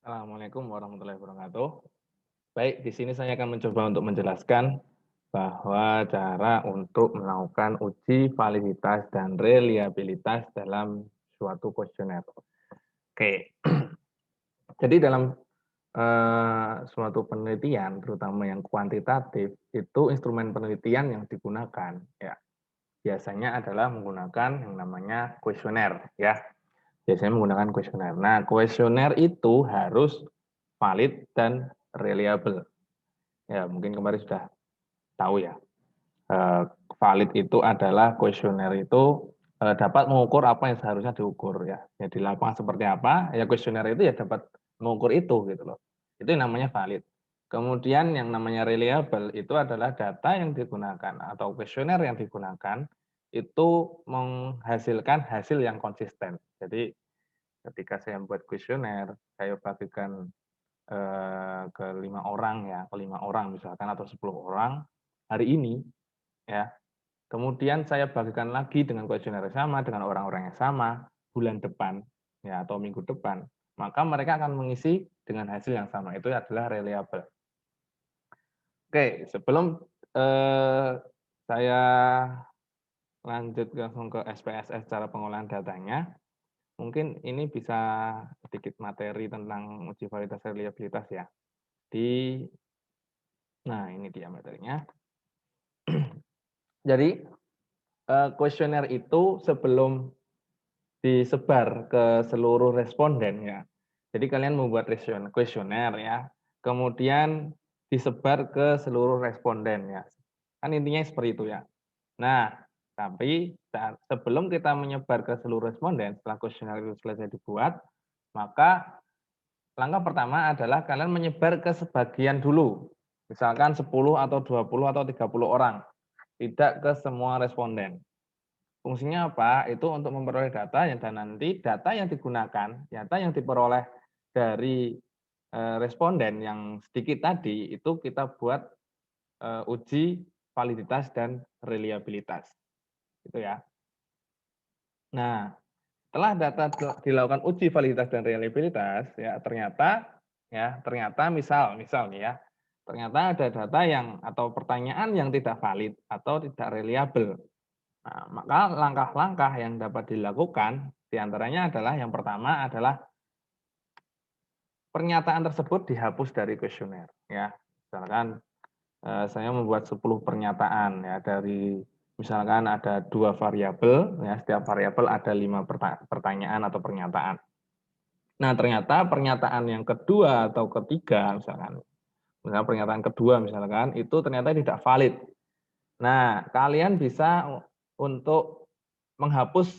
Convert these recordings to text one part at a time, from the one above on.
Assalamualaikum warahmatullahi wabarakatuh. Baik, di sini saya akan mencoba untuk menjelaskan bahwa cara untuk melakukan uji validitas dan reliabilitas dalam suatu kuesioner. Oke, jadi dalam suatu penelitian, terutama yang kuantitatif, itu instrumen penelitian yang digunakan, ya biasanya adalah menggunakan yang namanya kuesioner, ya. Biasanya menggunakan kuesioner. Nah, kuesioner itu harus valid dan reliable. Ya, mungkin kemarin sudah tahu ya. Valid itu adalah kuesioner itu dapat mengukur apa yang seharusnya diukur ya. Ya di lapangan seperti apa, ya kuesioner itu ya dapat mengukur itu gitu loh. Itu yang namanya valid. Kemudian yang namanya reliable itu adalah data yang digunakan atau kuesioner yang digunakan itu menghasilkan hasil yang konsisten. Jadi ketika saya membuat kuesioner, saya bagikan ke 5 orang ya, ke 5 orang misalkan atau 10 orang hari ini ya. Kemudian saya bagikan lagi dengan kuesioner yang sama, dengan orang-orang yang sama bulan depan ya atau minggu depan, maka mereka akan mengisi dengan hasil yang sama. Itu adalah reliable. Oke, sebelum saya lanjut langsung ke SPSS cara pengolahan datanya, mungkin ini bisa sedikit materi tentang uji validitas reliabilitas ya. Nah, ini dia materinya. Jadi, kuesioner itu sebelum disebar ke seluruh responden ya. Jadi kalian membuat kuesioner ya, kemudian disebar ke seluruh responden ya. Kan intinya seperti itu ya. Nah, tapi sebelum kita menyebar ke seluruh responden, setelah kuesioner itu selesai dibuat, maka langkah pertama adalah kalian menyebar ke sebagian dulu. Misalkan 10 atau 20 atau 30 orang. Tidak ke semua responden. Fungsinya apa? Itu untuk memperoleh data dan nanti data yang digunakan, data yang diperoleh dari responden yang sedikit tadi, itu kita buat uji validitas dan reliabilitas. Gitu ya. Nah, setelah data dilakukan uji validitas dan reliabilitas, ternyata misal nih ya, ternyata ada data yang atau pertanyaan yang tidak valid atau tidak reliable. Nah, maka langkah-langkah yang dapat dilakukan diantaranya adalah yang pertama adalah pernyataan tersebut dihapus dari kuesioner. Ya, misalkan saya membuat 10 pernyataan ya dari misalkan ada 2 variabel, ya setiap variabel ada 5 pertanyaan atau pernyataan. Nah, ternyata pernyataan yang kedua atau ketiga misalnya pernyataan kedua misalkan itu ternyata tidak valid. Nah, kalian bisa untuk menghapus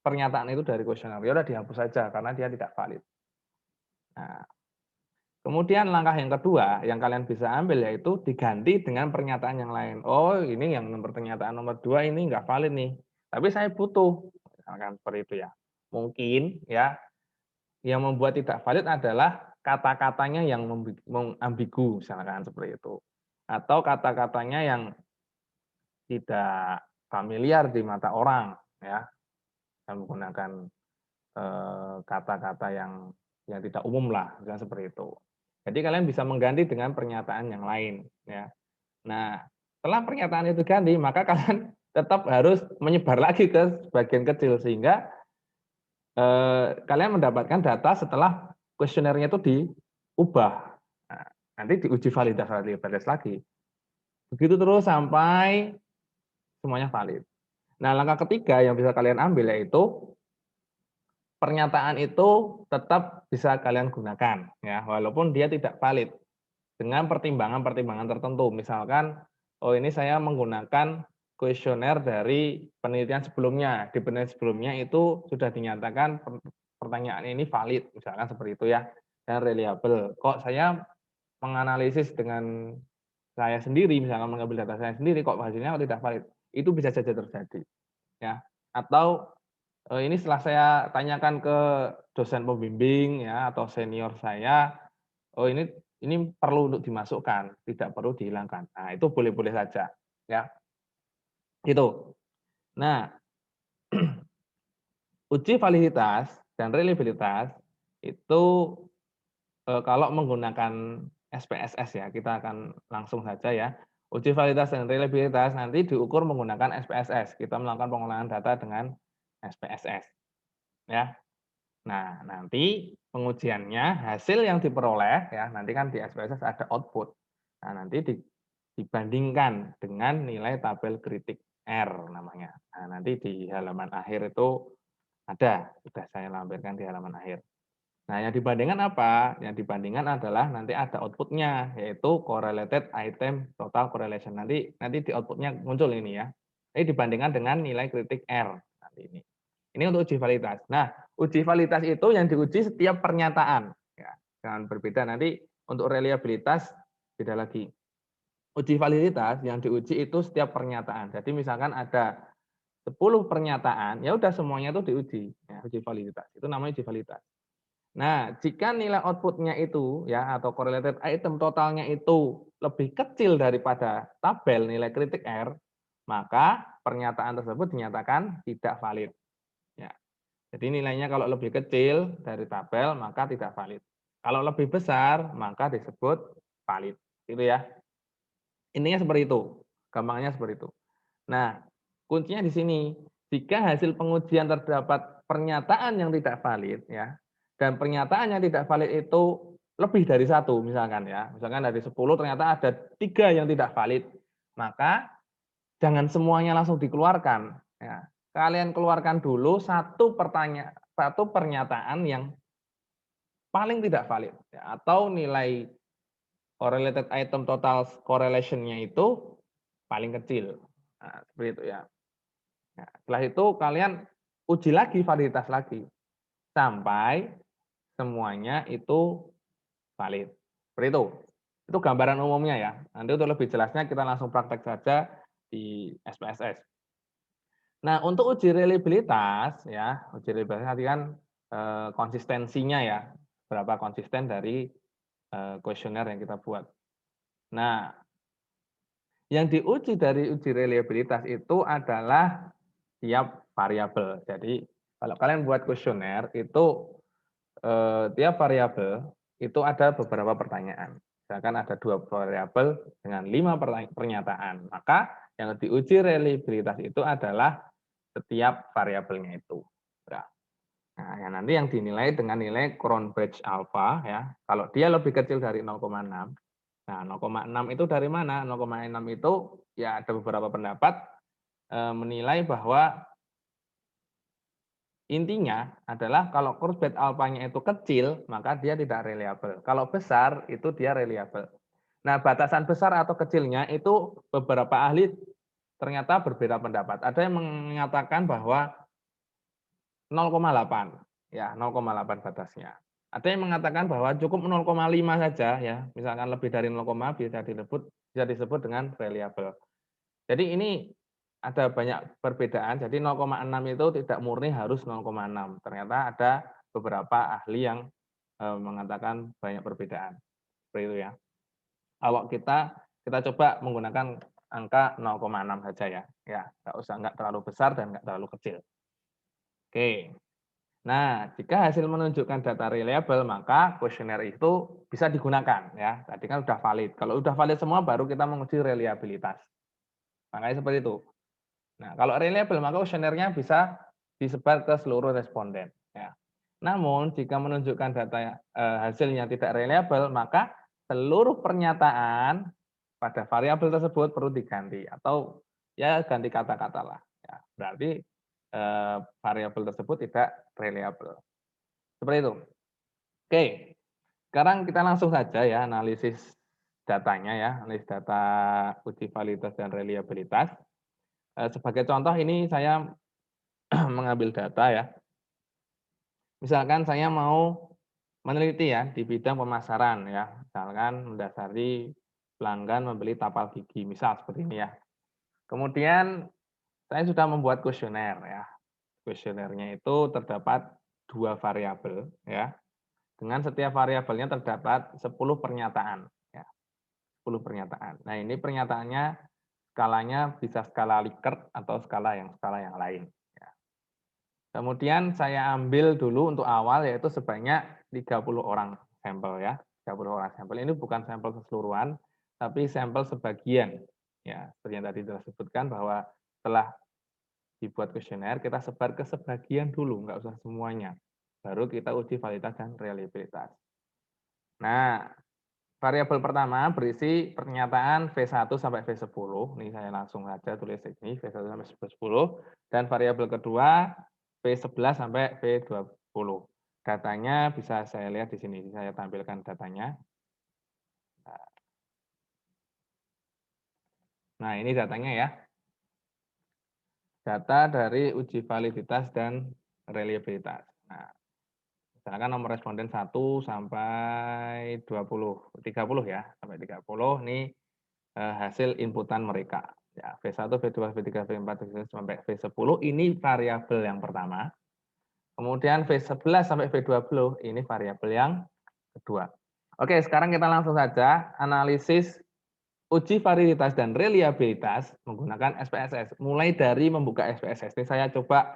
pernyataan itu dari kuesioner. Ya udah dihapus saja karena dia tidak valid. Nah, kemudian langkah yang kedua yang kalian bisa ambil yaitu diganti dengan pernyataan yang lain. Oh, ini yang pernyataan nomor 2 ini nggak valid nih. Tapi saya butuh. Misalkan seperti itu ya. Mungkin ya yang membuat tidak valid adalah kata-katanya yang ambigu misalkan seperti itu. Atau kata-katanya yang tidak familiar di mata orang ya. Dan menggunakan kata-kata yang tidak umum lah, misalnya seperti itu. Jadi kalian bisa mengganti dengan pernyataan yang lain, ya. Nah, setelah pernyataan itu ganti, maka kalian tetap harus menyebar lagi ke sebagian kecil sehingga kalian mendapatkan data setelah kuesionernya itu diubah. Nah, nanti diuji validitas lagi. Begitu terus sampai semuanya valid. Nah, langkah ketiga yang bisa kalian ambil yaitu pernyataan itu tetap bisa kalian gunakan ya, walaupun dia tidak valid dengan pertimbangan-pertimbangan tertentu. Misalkan, oh ini saya menggunakan kuesioner dari penelitian sebelumnya. Di penelitian sebelumnya itu sudah dinyatakan pertanyaan ini valid, misalkan seperti itu ya, dan reliable. Kok saya menganalisis dengan saya sendiri, misalkan mengambil data saya sendiri, kok hasilnya tidak valid. Itu bisa saja terjadi. Ya. Atau ini setelah saya tanyakan ke dosen pembimbing ya atau senior saya, oh ini perlu untuk dimasukkan, tidak perlu dihilangkan. Nah, itu boleh-boleh saja ya. Itu. Nah, uji validitas dan reliabilitas itu kalau menggunakan SPSS ya, kita akan langsung saja ya. Uji validitas dan reliabilitas nanti diukur menggunakan SPSS. Kita melakukan pengolahan data dengan SPSS ya. Nah, nanti pengujiannya hasil yang diperoleh ya, nanti kan di SPSS ada output. Nah, nanti dibandingkan dengan nilai tabel kritik R namanya. Nah, nanti di halaman akhir itu ada, sudah saya lampirkan di halaman akhir. Nah, yang dibandingkan apa? Yang dibandingkan adalah nanti ada outputnya, yaitu correlated item total correlation. Nanti di outputnya muncul ini ya. Ini dibandingkan dengan nilai kritik R. Nanti ini. Ini untuk uji validitas. Nah, uji validitas itu yang diuji setiap pernyataan. Ya, jangan berbeda. Nanti untuk reliabilitas beda lagi. Uji validitas yang diuji itu setiap pernyataan. Jadi misalkan ada 10 pernyataan, ya udah semuanya itu diuji. Ya, uji validitas. Itu namanya uji validitas. Nah, jika nilai output-nya itu ya atau correlated item totalnya itu lebih kecil daripada tabel nilai kritik R, maka pernyataan tersebut dinyatakan tidak valid. Ya. Jadi nilainya kalau lebih kecil dari tabel maka tidak valid. Kalau lebih besar maka disebut valid. Gitu ya. Intinya seperti itu. Gampangnya seperti itu. Nah, kuncinya di sini. Jika hasil pengujian terdapat pernyataan yang tidak valid ya, dan pernyataan yang tidak valid itu lebih dari satu misalkan ya, misalkan dari 10 ternyata ada 3 yang tidak valid, maka jangan semuanya langsung dikeluarkan ya. Kalian keluarkan dulu satu pernyataan yang paling tidak valid ya, atau nilai correlated item total correlation-nya itu paling kecil. Nah, seperti itu ya. Nah, setelah itu kalian uji lagi validitas lagi sampai semuanya itu valid. Seperti itu. Itu gambaran umumnya ya. Nanti untuk lebih jelasnya kita langsung praktek saja di SPSS. Nah, untuk uji reliabilitas ya, uji reliabilitas nanti kan konsistensinya ya, berapa konsisten dari kuesioner yang kita buat. Nah, yang diuji dari uji reliabilitas itu adalah tiap variabel. Jadi kalau kalian buat kuesioner itu tiap variabel itu ada beberapa pertanyaan. Misalkan ada 2 variabel dengan 5 pernyataan, maka yang diuji reliabilitas itu adalah setiap variabelnya itu. Nah, yang nanti yang dinilai dengan nilai Cronbridge alpha ya. Kalau dia lebih kecil dari 0,6. Nah, 0,6 itu dari mana? 0,6 itu ya ada beberapa pendapat menilai bahwa intinya adalah kalau Kurzgesagt alfanya itu kecil, maka dia tidak reliable. Kalau besar, itu dia reliable. Nah, batasan besar atau kecilnya itu beberapa ahli ternyata berbeda pendapat. Ada yang mengatakan bahwa 0,8, ya 0,8 batasnya. Ada yang mengatakan bahwa cukup 0,5 saja, ya misalkan lebih dari 0, bisa disebut dengan reliable. Jadi ini ada banyak perbedaan, jadi 0,6 itu tidak murni harus 0,6. Ternyata ada beberapa ahli yang mengatakan banyak perbedaan. Seperti itu ya. Kalau kita coba menggunakan angka 0,6 saja ya. Ya, nggak terlalu besar dan nggak terlalu kecil. Oke. Nah, jika hasil menunjukkan data reliable, maka kuesioner itu bisa digunakan ya. Tadi kan sudah valid. Kalau sudah valid semua baru kita menguji reliabilitas. Makanya seperti itu. Nah, kalau reliable maka kuesionernya bisa disebar ke seluruh responden. Ya. Namun jika menunjukkan data hasilnya tidak reliable, maka seluruh pernyataan pada variabel tersebut perlu diganti atau ya ganti kata-kata lah. Ya, berarti variabel tersebut tidak reliable. Seperti itu. Oke, sekarang kita langsung saja ya analisis datanya ya, analisis data uji validitas dan reliabilitas. Sebagai contoh ini saya mengambil data ya. Misalkan saya mau meneliti ya di bidang pemasaran ya, misalkan mendasari pelanggan membeli tapal gigi, misal seperti ini ya. Kemudian saya sudah membuat kuesioner ya. Kuesionernya itu terdapat 2 variabel ya. Dengan setiap variabelnya terdapat 10 pernyataan ya. 10 pernyataan. Nah, ini pernyataannya skalanya bisa skala Likert atau skala yang lain. Kemudian saya ambil dulu untuk awal yaitu sebanyak 30 orang. sampel ya, 30 orang sampel. Ini bukan sampel keseluruhan, tapi sampel sebagian. Ya, seperti yang tadi telah sebutkan bahwa setelah dibuat kuesioner, kita sebar ke sebagian dulu, nggak usah semuanya. Baru kita uji validitas dan reliabilitas. Nah, variabel pertama berisi pernyataan V1 sampai V10. Ini saya langsung saja tulis ini, V1 sampai V10. Dan variabel kedua, V11 sampai V20. Datanya bisa saya lihat di sini. Saya tampilkan datanya. Nah, ini datanya ya. Data dari uji validitas dan reliabilitas. Nah, misalkan nomor responden 1 sampai 20, 30 ya, sampai 30 ini hasil inputan mereka. Ya, V1, V2, V3, V4, V5 sampai V10 ini variabel yang pertama. Kemudian V11 sampai V20 ini variabel yang kedua. Oke, sekarang kita langsung saja analisis uji validitas dan reliabilitas menggunakan SPSS. Mulai dari membuka SPSS. Ini saya coba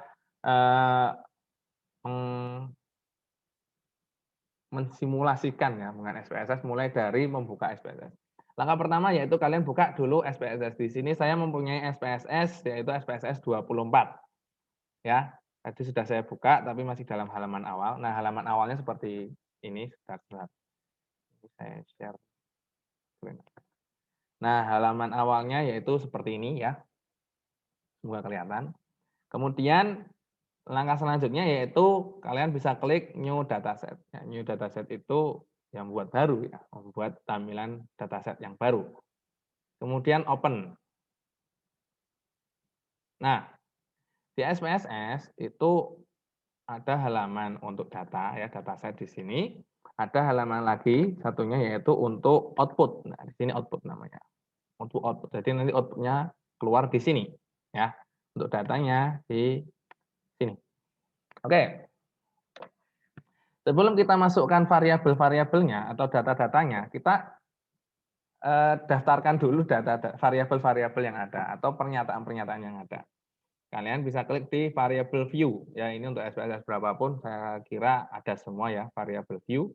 mensimulasikan ya dengan SPSS mulai dari membuka SPSS. Langkah pertama yaitu kalian buka dulu SPSS. Di sini saya mempunyai SPSS yaitu SPSS 24. Ya, tadi sudah saya buka tapi masih dalam halaman awal. Nah, halaman awalnya seperti ini. Saya share. Nah, halaman awalnya yaitu seperti ini ya. Semoga kelihatan. Kemudian langkah selanjutnya yaitu kalian bisa klik new dataset. Ya, new dataset itu yang membuat baru ya, membuat tampilan dataset yang baru. Kemudian open. Nah, di SPSS itu ada halaman untuk data ya, dataset di sini. Ada halaman lagi satunya yaitu untuk output. Nah, di sini output namanya. Output. Jadi nanti outputnya keluar di sini ya. Untuk datanya di sini. Oke. Sebelum kita masukkan variabel-variabelnya atau data-datanya, kita daftarkan dulu data variabel-variabel yang ada atau pernyataan-pernyataan yang ada. Kalian bisa klik di variabel view. Ya, ini untuk SPSS berapapun, saya kira ada semua ya, variabel view.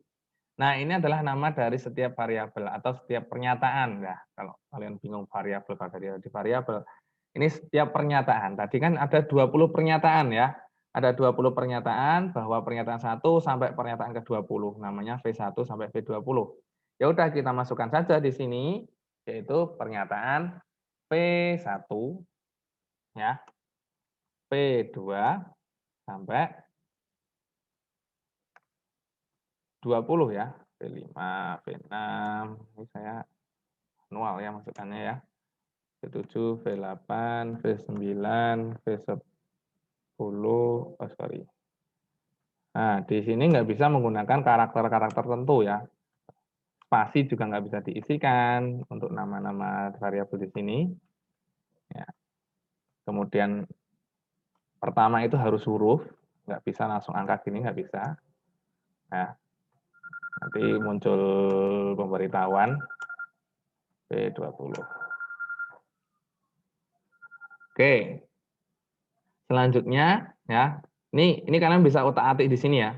Nah, ini adalah nama dari setiap variabel atau setiap pernyataan. Nah, kalau kalian bingung variabel, kalau di variabel, ini setiap pernyataan. Tadi kan ada 20 pernyataan ya. Ada 20 pernyataan bahwa pernyataan 1 sampai pernyataan ke-20. Namanya V1 sampai V20. Ya udah kita masukkan saja di sini, yaitu pernyataan P1 ya, P2 sampai 20 ya, V5, V6, ini saya manual ya masukannya ya, V7, V8, V9, V10, oh sorry. Nah, di sini nggak bisa menggunakan karakter-karakter tertentu ya. Spasi juga nggak bisa diisikan untuk nama-nama variabel di sini. Ya. Kemudian pertama itu harus huruf, nggak bisa langsung angka gini, nggak bisa. Nah, nanti muncul pemberitahuan P20. Oke. Selanjutnya ya, ini kalian bisa otak-atik di sini ya.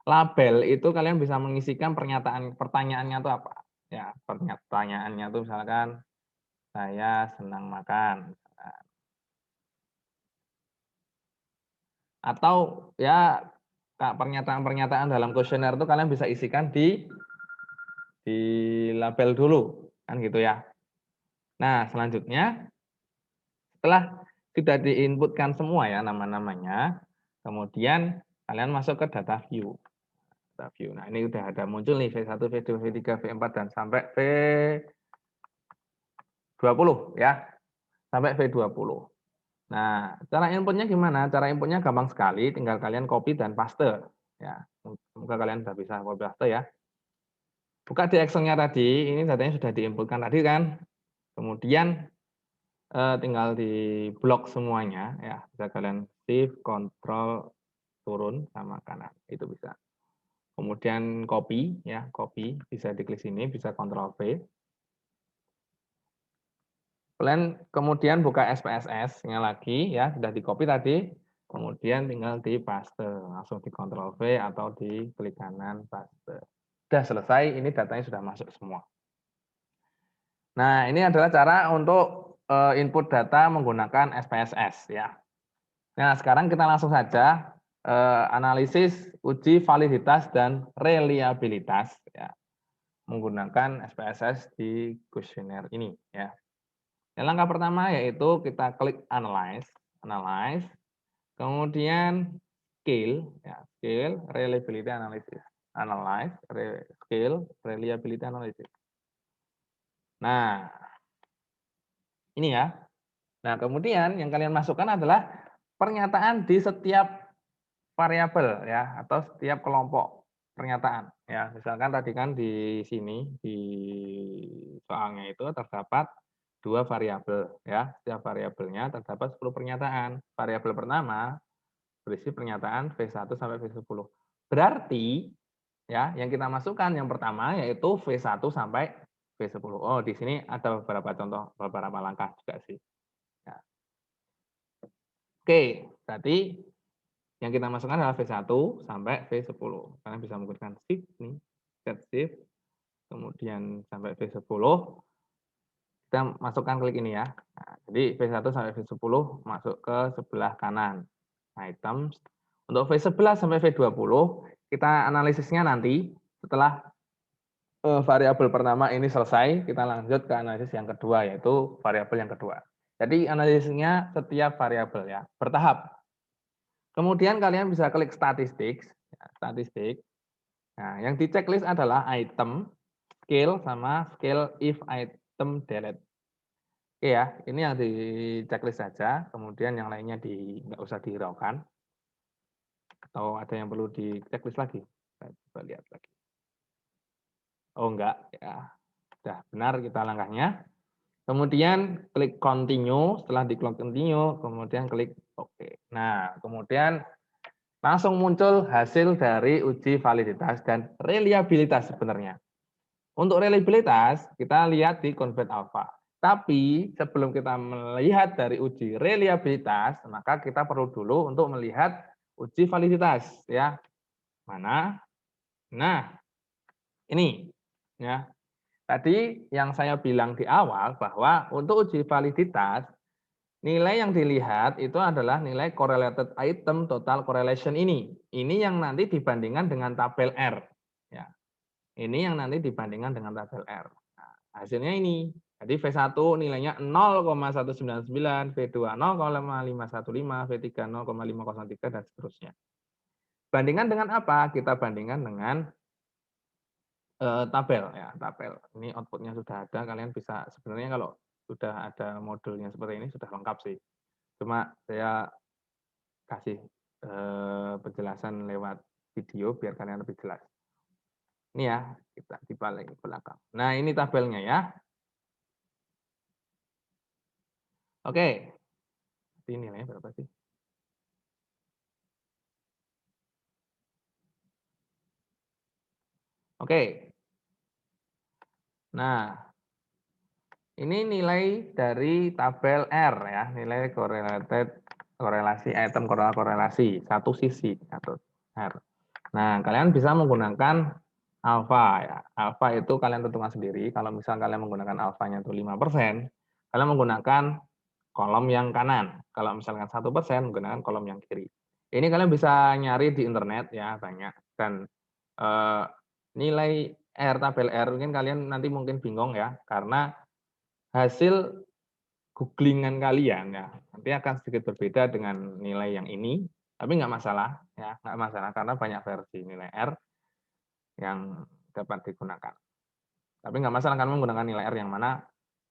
Label itu kalian bisa mengisikan pertanyaannya itu apa? Ya, pertanyaannya itu misalkan saya senang makan. Atau ya pernyataan-pernyataan dalam kuesioner itu kalian bisa isikan di label dulu, kan gitu ya. Nah, selanjutnya setelah sudah diinputkan semua ya nama-namanya, kemudian kalian masuk ke data view. Data view. Nah, ini udah ada muncul nih V1, V2, V3, V4 dan sampai V20 ya. Sampai V20. Nah, cara inputnya gimana? Cara inputnya gampang sekali, tinggal kalian copy dan paste. Ya, semoga kalian sudah bisa copy paste ya. Buka di Excel-nya tadi, ini datanya sudah diinputkan tadi kan. Kemudian tinggal di blok semuanya ya. Bisa kalian shift, control, turun sama kanan. Itu bisa. Kemudian copy ya, copy bisa diklik sini, bisa control V. Kalian kemudian buka SPSS-nya lagi ya, sudah di copy tadi, kemudian tinggal di paste, langsung di Ctrl V atau di klik kanan paste. Sudah selesai, ini datanya sudah masuk semua. Nah, ini adalah cara untuk input data menggunakan SPSS ya. Nah, sekarang kita langsung saja analisis uji validitas dan reliabilitas ya, menggunakan SPSS di kuesioner ini ya. Yang langkah pertama yaitu kita klik analyze, kemudian skill, ya, skill reliability analysis, skill reliability analysis. Nah, ini ya. Nah, kemudian yang kalian masukkan adalah pernyataan di setiap variabel ya atau setiap kelompok pernyataan ya. Misalkan tadi kan di sini di soalnya itu terdapat 2 variabel ya. Setiap variabelnya terdapat 10 pernyataan. Variabel pertama berisi pernyataan V1 sampai V10. Berarti ya yang kita masukkan yang pertama yaitu V1 sampai V10. Oh, di sini ada beberapa contoh, beberapa langkah juga sih. Ya. Oke, berarti yang kita masukkan adalah V1 sampai V10. Kalian bisa menggunakan shift nih, shift, kemudian sampai V10. Kita masukkan klik ini ya. Nah, jadi V1 sampai V10 masuk ke sebelah kanan. Items. Untuk V11 sampai V20, kita analisisnya nanti setelah variabel pertama ini selesai, kita lanjut ke analisis yang kedua, yaitu variabel yang kedua. Jadi analisisnya setiap variabel ya, bertahap. Kemudian kalian bisa klik statistik, ya, statistik. Nah, yang di checklist adalah item, skill, sama skill if item delete. Oke ya, ini yang di checklist saja. Kemudian yang lainnya nggak usah dihiraukan. Atau ada yang perlu di checklist lagi? Saya coba lihat lagi. Oh enggak, ya. Sudah benar kita langkahnya. Kemudian klik continue, setelah diklik continue, kemudian klik OK. Nah, kemudian langsung muncul hasil dari uji validitas dan reliabilitas sebenarnya. Untuk reliabilitas, kita lihat di convert alpha. Tapi sebelum kita melihat dari uji reliabilitas, maka kita perlu dulu untuk melihat uji validitas ya. Mana? Nah, ini ya. Tadi yang saya bilang di awal bahwa untuk uji validitas nilai yang dilihat itu adalah nilai correlated item total correlation ini. Ini yang nanti dibandingkan dengan tabel R. Ya. Ini yang nanti dibandingkan dengan tabel R. Nah, hasilnya ini. Jadi V1 nilainya 0,199, V2 0,515, V3 0,503, dan seterusnya. Bandingkan dengan apa? Kita bandingkan dengan tabel ya, tabel. Ini outputnya sudah ada, kalian bisa sebenarnya kalau sudah ada modulnya seperti ini sudah lengkap sih. Cuma saya kasih penjelasan lewat video biar kalian lebih jelas. Ini ya, kita di paling belakang. Nah, ini tabelnya ya. Oke. Ini nilainya berapa sih? Oke. Nah, ini nilai dari tabel R ya, nilai korelasi item korelasi satu sisi atau R. Nah, kalian bisa menggunakan alfa ya. Alfa itu kalian tentukan sendiri. Kalau misal kalian menggunakan alfanya itu 5%, kalian menggunakan kolom yang kanan. Kalau misalkan 1%, menggunakan kolom yang kiri. Ini kalian bisa nyari di internet ya, banyak. Dan nilai R, tabel R, mungkin kalian nanti mungkin bingung ya, karena hasil googlingan kalian ya nanti akan sedikit berbeda dengan nilai yang ini, tapi nggak masalah ya, nggak masalah karena banyak versi nilai R yang dapat digunakan. Tapi nggak masalah karena menggunakan nilai R yang mana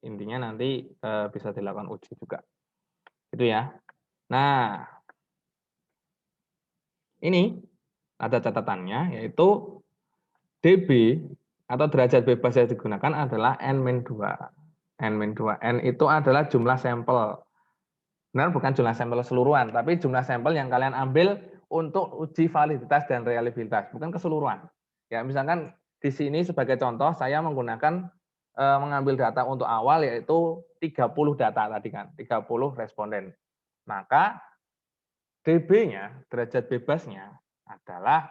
intinya nanti bisa dilakukan uji juga. Itu ya. Nah, ini ada catatannya yaitu DB atau derajat bebas yang digunakan adalah N-2. N-2. N itu adalah jumlah sampel. Benar bukan jumlah sampel keseluruhan, tapi jumlah sampel yang kalian ambil untuk uji validitas dan reliabilitas, bukan keseluruhan. Ya, misalkan di sini sebagai contoh saya menggunakan mengambil data untuk awal yaitu 30 data tadi kan, 30 responden. Maka DB-nya, derajat bebasnya adalah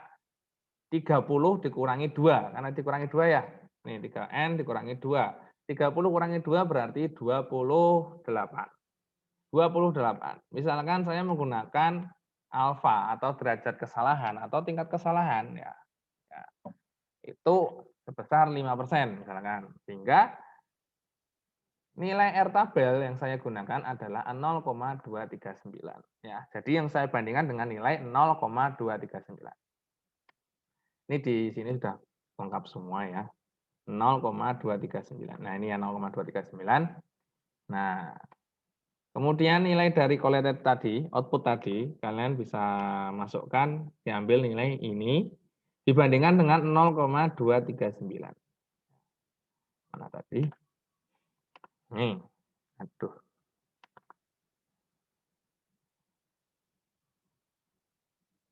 30 dikurangi 2, karena dikurangi 2 ya. Nih 3N dikurangi 2. 30 kurangi 2 berarti 28. 28. Misalkan saya menggunakan alfa atau derajat kesalahan atau tingkat kesalahan ya. Ya, itu sebesar 5% misalkan. Sehingga nilai R tabel yang saya gunakan adalah 0,239 ya. Jadi yang saya bandingkan dengan nilai 0,239. Ini di sini sudah lengkap semua ya. 0,239. Nah, ini ya 0,239. Nah, kemudian nilai dari collected tadi, output tadi, kalian bisa masukkan, diambil nilai ini, dibandingkan dengan 0,239. Mana tadi? Nih, aduh.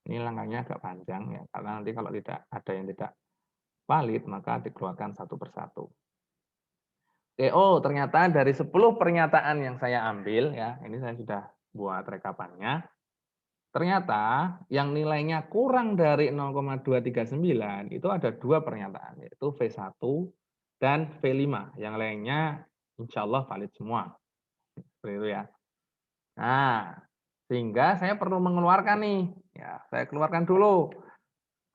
Ini langkahnya agak panjang ya, karena nanti kalau tidak ada yang tidak valid, maka dikeluarkan satu persatu. Oke, oh ternyata dari 10 pernyataan yang saya ambil, ya, ini saya sudah buat rekapannya. Ternyata yang nilainya kurang dari 0,239 itu ada 2 pernyataan, yaitu V1 dan V5. Yang lainnya insya Allah valid semua. Seperti itu ya. Nah, sehingga saya perlu mengeluarkan nih, ya, saya keluarkan dulu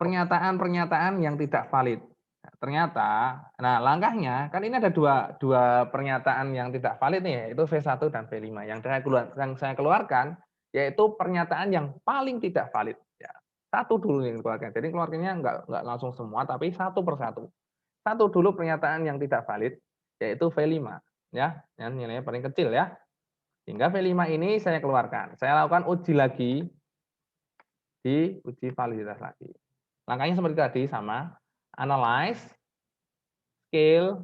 pernyataan-pernyataan yang tidak valid. Nah, ternyata, nah langkahnya, kan ini ada dua pernyataan yang tidak valid nih, yaitu V1 dan V5. Yang saya keluarkan, yaitu pernyataan yang paling tidak valid. Ya, satu dulu yang dikeluarkan. Jadi keluarkannya nggak langsung semua, tapi satu persatu. Satu dulu pernyataan yang tidak valid, yaitu V5. Ya, yang nilainya paling kecil ya. Sehingga V5 ini saya keluarkan. Saya lakukan uji lagi, di uji validitas lagi. Langkahnya seperti tadi, sama. Analyze, scale,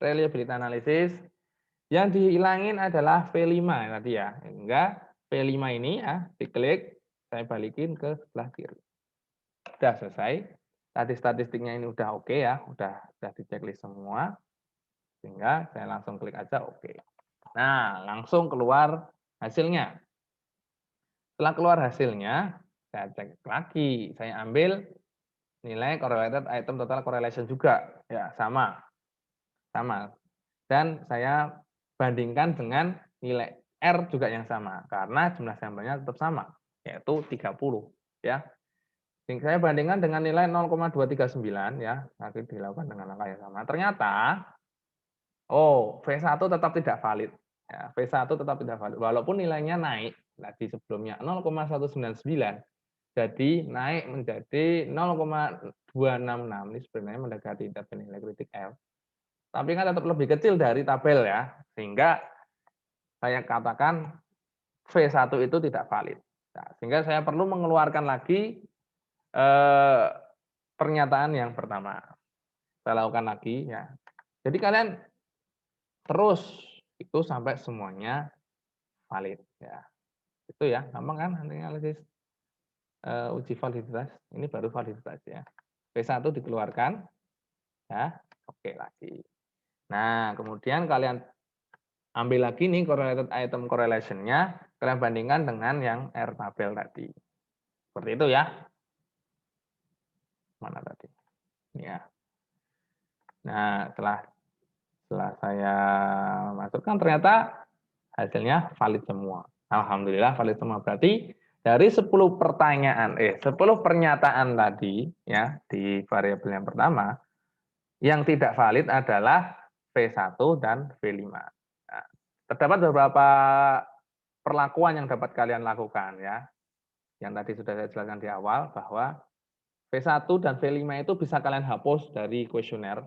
reliability analysis. Yang dihilangin adalah V5 tadi ya. Sehingga V5 ini ya, diklik, saya balikin ke sebelah kiri. Sudah selesai. Tadi statistiknya ini udah oke ya, udah di checklist semua. Sehingga saya langsung klik aja oke. Nah, langsung keluar hasilnya. Setelah keluar hasilnya, saya cek lagi. Saya ambil nilai correlated item total correlation juga. Ya, sama. Sama. Dan saya bandingkan dengan nilai R juga yang sama. Karena jumlah sampelnya tetap sama, yaitu 30. Ya. Saya bandingkan dengan nilai 0,239 ya. Nanti dilakukan dengan angka yang sama. Ternyata oh, V1 tetap tidak valid. Ya, V1 tetap tidak valid. Walaupun nilainya naik, tadi sebelumnya 0,199, jadi naik menjadi 0,266. Ini sebenarnya mendekati nilai kritik F. Tapi kan tetap lebih kecil dari tabel ya. Sehingga saya katakan V1 itu tidak valid. Nah, sehingga saya perlu mengeluarkan lagi pernyataan yang pertama. Saya lakukan lagi ya. Jadi kalian terus itu sampai semuanya valid ya. Itu ya, gampang kan analisis uji validitas. Ini baru validitas ya. V1 dikeluarkan ya. Oke lagi. Nah, kemudian kalian ambil lagi nih correlated item correlation-nya, kalian bandingkan dengan yang R tabel tadi. Seperti itu ya. Mana tadi? Ya. Nah, setelah saya masukkan ternyata hasilnya valid semua. Alhamdulillah valid semua. Berarti dari 10 pertanyaan 10 pernyataan tadi ya di variabel yang pertama, yang tidak valid adalah V1 dan V5. Nah, terdapat beberapa perlakuan yang dapat kalian lakukan ya. Yang tadi sudah saya jelaskan di awal bahwa V1 dan V5 itu bisa kalian hapus dari kuesioner.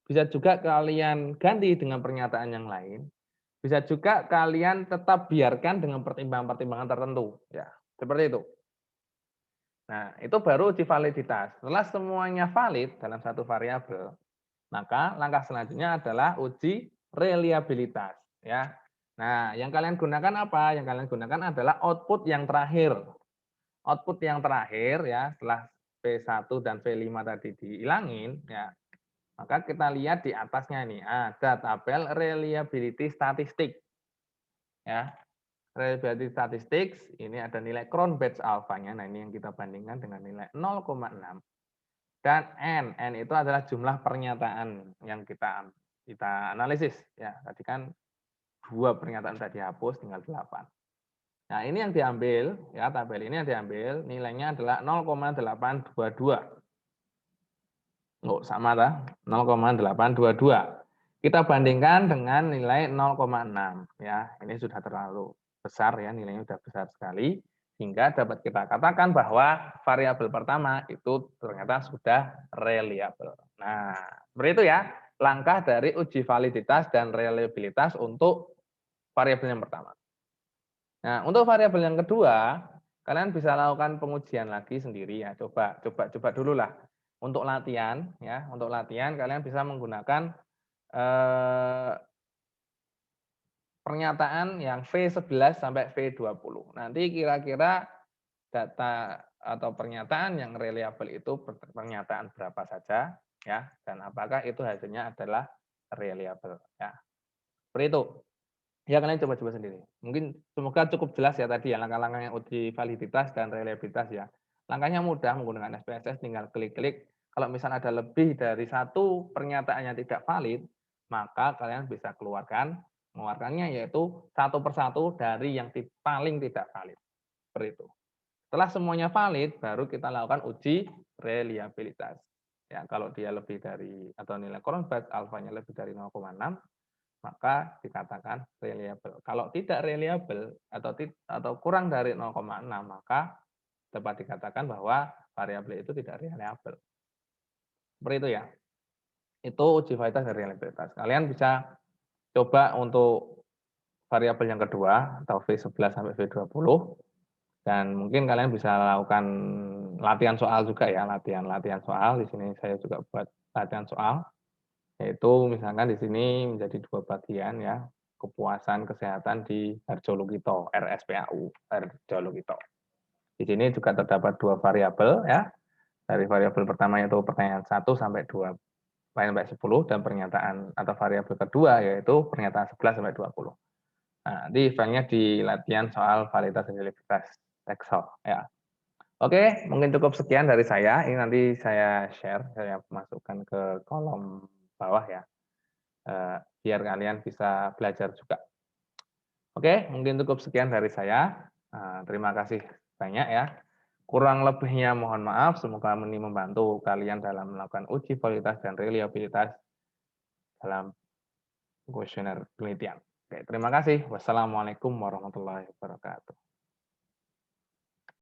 Bisa juga kalian ganti dengan pernyataan yang lain. Bisa juga kalian tetap biarkan dengan pertimbangan-pertimbangan tertentu. Ya, seperti itu. Nah, itu baru uji validitas. Setelah semuanya valid dalam satu variabel, maka langkah selanjutnya adalah uji reliabilitas. Ya. Nah, yang kalian gunakan apa? Yang kalian gunakan adalah output yang terakhir. Output yang terakhir ya, setelah V1 dan V5 tadi dihilangin, ya, maka kita lihat di atasnya ini ada tabel reliability statistik. Ya. Reliability statistics ini ada nilai Cron batch alfanya. Nah, ini yang kita bandingkan dengan nilai 0,6. dan N itu adalah jumlah pernyataan yang kita analisis ya. Tadi kan 2 pernyataan sudah dihapus, tinggal 8. Nah, ini yang diambil ya, tabel ini yang diambil nilainya adalah 0,822. Oh, sama dah, 0,822. Kita bandingkan dengan nilai 0,6 ya. Ini sudah terlalu besar ya, nilainya sudah besar sekali hingga dapat kita katakan bahwa variabel pertama itu ternyata sudah reliable. Nah, seperti itu ya, langkah dari uji validitas dan reliabilitas untuk variabel yang pertama. Nah, untuk variabel yang kedua, kalian bisa lakukan pengujian lagi sendiri ya. Coba dulu lah. Untuk latihan ya, untuk latihan kalian bisa menggunakan pernyataan yang V11 sampai V20. Nanti kira-kira data atau pernyataan yang reliable itu pernyataan berapa saja ya, dan apakah itu hasilnya adalah reliable ya. Seperti itu. Ya, kalian coba-coba sendiri. Mungkin semoga cukup jelas ya tadi ya langkah-langkahnya uji validitas dan reliabilitas ya. Langkahnya mudah menggunakan SPSS, tinggal klik-klik. Kalau misalnya ada lebih dari satu pernyataan yang tidak valid, maka kalian bisa mengeluarkannya yaitu satu persatu dari yang paling tidak valid. Seperti itu. Setelah semuanya valid, baru kita lakukan uji reliabilitas. Ya, kalau dia lebih dari atau nilai Cronbach's alfanya lebih dari 0,6, maka dikatakan reliable. Kalau tidak reliable atau kurang dari 0,6, maka dapat dikatakan bahwa variabel itu tidak reliable. Seperti itu ya. Itu uji validitas dan reliabilitas. Kalian bisa coba untuk variabel yang kedua atau V11 sampai V20 dan mungkin kalian bisa lakukan latihan soal juga ya, latihan soal. Di sini saya juga buat latihan soal. Yaitu misalkan di sini menjadi 2 bagian ya, kepuasan kesehatan di Harjolukito, RSPAU, Harjolukito. Di sini juga terdapat 2 variabel ya. Dari variabel pertama yaitu pertanyaan 1 sampai 2 sampai 10 dan pernyataan atau variabel kedua yaitu pernyataan 11 sampai 20. Nah, nanti filenya di latihan soal validitas dan reliabilitas Excel ya. Oke, mungkin cukup sekian dari saya. Ini nanti saya share, saya masukkan ke kolom bawah ya. Biar kalian bisa belajar juga. Oke, mungkin cukup sekian dari saya. Terima kasih banyak ya. Kurang lebihnya mohon maaf, semoga ini membantu kalian dalam melakukan uji validitas dan reliabilitas dalam kuesioner penelitian. Oke, terima kasih. Wassalamualaikum warahmatullahi wabarakatuh.